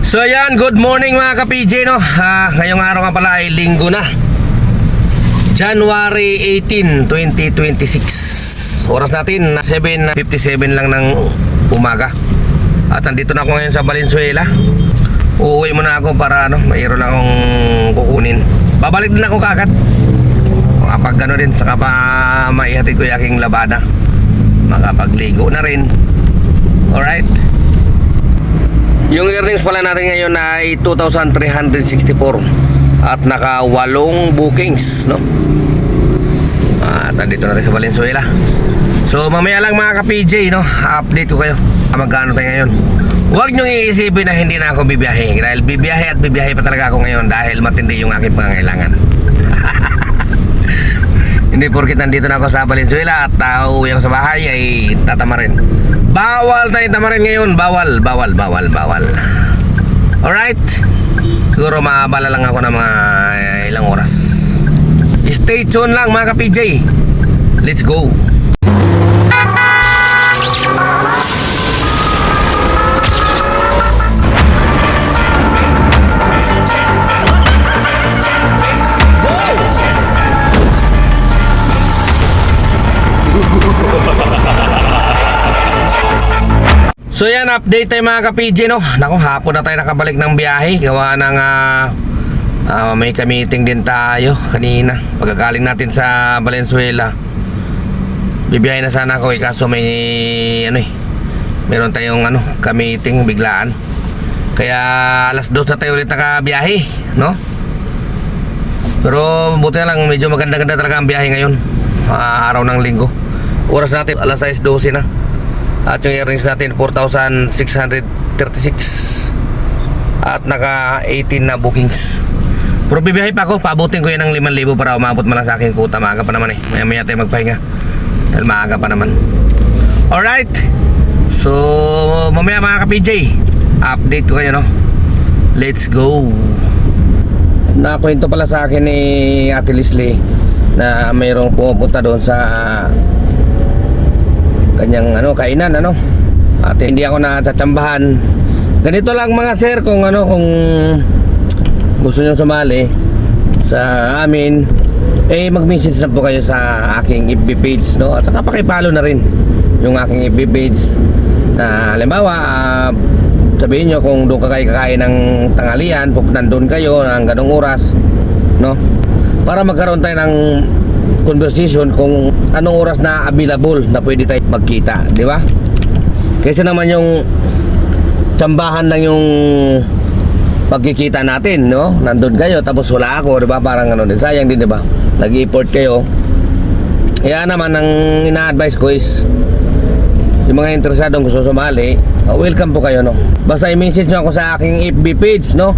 So ayan, good morning mga ka-PJ no. Ngayong araw nga pala ay linggo na, January 18, 2026. Oras natin 7:57 lang ng umaga. At nandito na ako ngayon sa Valenzuela. Uuwi muna ako para mayroon lang akong kukunin. Babalik din ako kaagad kapag gano'n din, saka pa maihatid ko yung aking labada, makapagligo na rin. Alright. Yung earnings pala natin ngayon ay 2,364 at naka 8 bookings, no? At nandito natin sa Valenzuela. So mamaya lang mga ka-PJ, no? Update ko kayo magkano tayo ngayon. Huwag nyo iisipin na hindi na ako bibiyahe, dahil bibiyahe at bibiyahe pa talaga ako ngayon dahil matindi yung aking pangangailangan. Hindi porkit nandito na ako sa Valenzuela at uuwi ako sa bahay ay tatamarin. Bawal tayo tamarin ngayon. Bawal. Alright. Siguro maabala lang ako ng mga ilang oras. Stay tuned lang mga ka-PJ. Let's go. So yan, update tayo mga ka-PJ, no. Naku, hapon na tayo nakabalik ng biyahe. Gawa ng may ka-meeting din tayo kanina. Pagkagaling natin sa Valenzuela, bibiyahe na sana ako kaso may meron tayong ka-meeting biglaan. Kaya alas 2 na tayo ulit nakabiyahe, no. Pero buti na lang, medyo maganda-ganda talaga ang biyahe ngayon, araw ng linggo. Oras natin alas 6:12 na. At yung earnings natin 4,636 at naka 18 na bookings. Pero bibiyahe pa ako, paabutin ko yan ng 5,000 para umabot man lang sa akin kuta. Maaga pa naman maya maya tayo magpahinga dahil maaga pa naman. Alright. So mamaya mga ka-PJ, update ko kayo, no. Let's go. Nakwento pala sa akin ni Ate Leslie na mayroong pumupunta doon sa kanyang kainan, at hindi ako natatsambahan. Ganito lang mga sir, kung gusto nyo sumali sa amin, mag-message na po kayo sa aking FB page, no? At saka pakipalo na rin yung aking FB page na halimbawa sabihin nyo kung doon ka kayo kakain ng tanghalian, pupuntan doon kayo ng ganong oras, no? Para magkaroon tayo ng conversation kung anong oras na available na pwede tayo magkita, di ba? Kaysa naman yung tsambahan lang yung pagkikita natin, no? Nandun kayo tapos wala ako, di ba? Parang din, sayang din, di ba? Nag-i-effort kayo. Kaya naman ang ina-advise ko is yung mga interesadong gusto sumali, welcome po kayo, no? Basta i-message nyo ako sa aking FB page, no?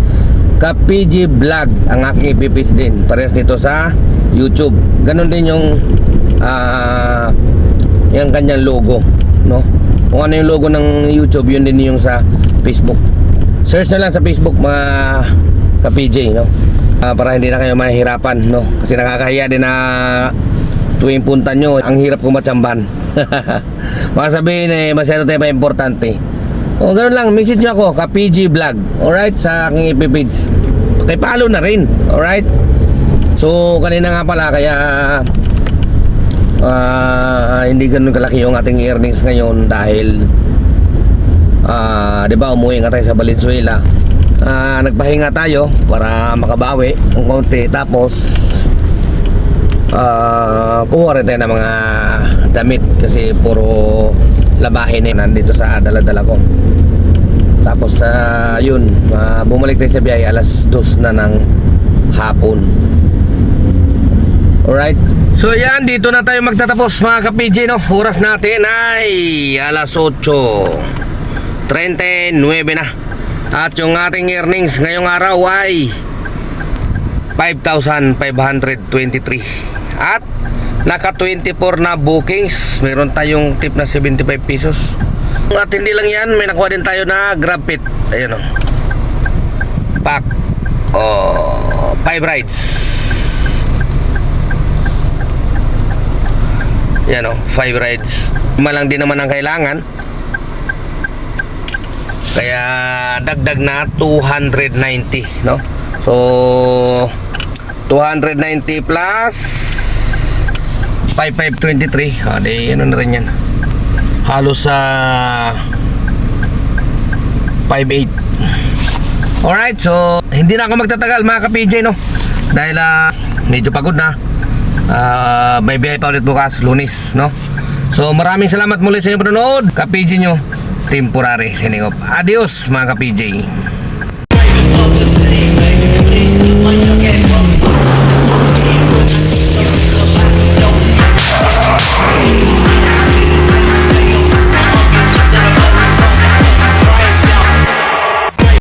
ka-PJ Vlog ang aking FB page din, parehas nito sa YouTube. Ganon din yung yung kanyang logo, no? Kung ano yung logo ng YouTube, yun din yung sa Facebook. Search na lang sa Facebook mga ka-PJ, no? Para hindi na kayo mahihirapan, no? Kasi nakakahiya din na tuwing punta nyo, ang hirap kumatsamban. Baka sabihin masyado tayo pa importante. O ganoon lang, message nyo ako, ka-PJ Vlog, alright, sa aking FB page. Pakipalo na rin, alright. So kanina nga pala, kaya hindi ganun kalaki yung ating earnings ngayon dahil di ba umuwi nga tayo sa Valenzuela. Nagpahinga tayo para makabawi ng konti, tapos kumuha rin tayo ng mga damit kasi puro labahin nandito sa dala-dala ko. Tapos yun, bumalik tayo sa biyahe alas 2 na ng hapon. Alright. So yan, dito na tayo magtatapos mga ka-PJ, no? Oras natin ay alas 8:39 na. At yung ating earnings ngayong araw ay 5,523. At naka 24 na bookings. Meron tayong tip na 75 pesos. At hindi lang yan, may nakuha din tayo na grab pit. Ayun o, pack 5 rides. Yan o, 5 rides. Lima lang din naman ang kailangan. Kaya dagdag na 290, no? So 290 plus 5523. Di ano na rin yan. Halos sa 58. Alright, so hindi na ako magtatagal mga ka-PJ, no? Dahil medyo pagod na. May biyahe pa ulit bukas, Lunes, no? So maraming salamat muli sa inyong panonood. Ka-PJ nyo, temporary signing off. Adios mga ka-PJ.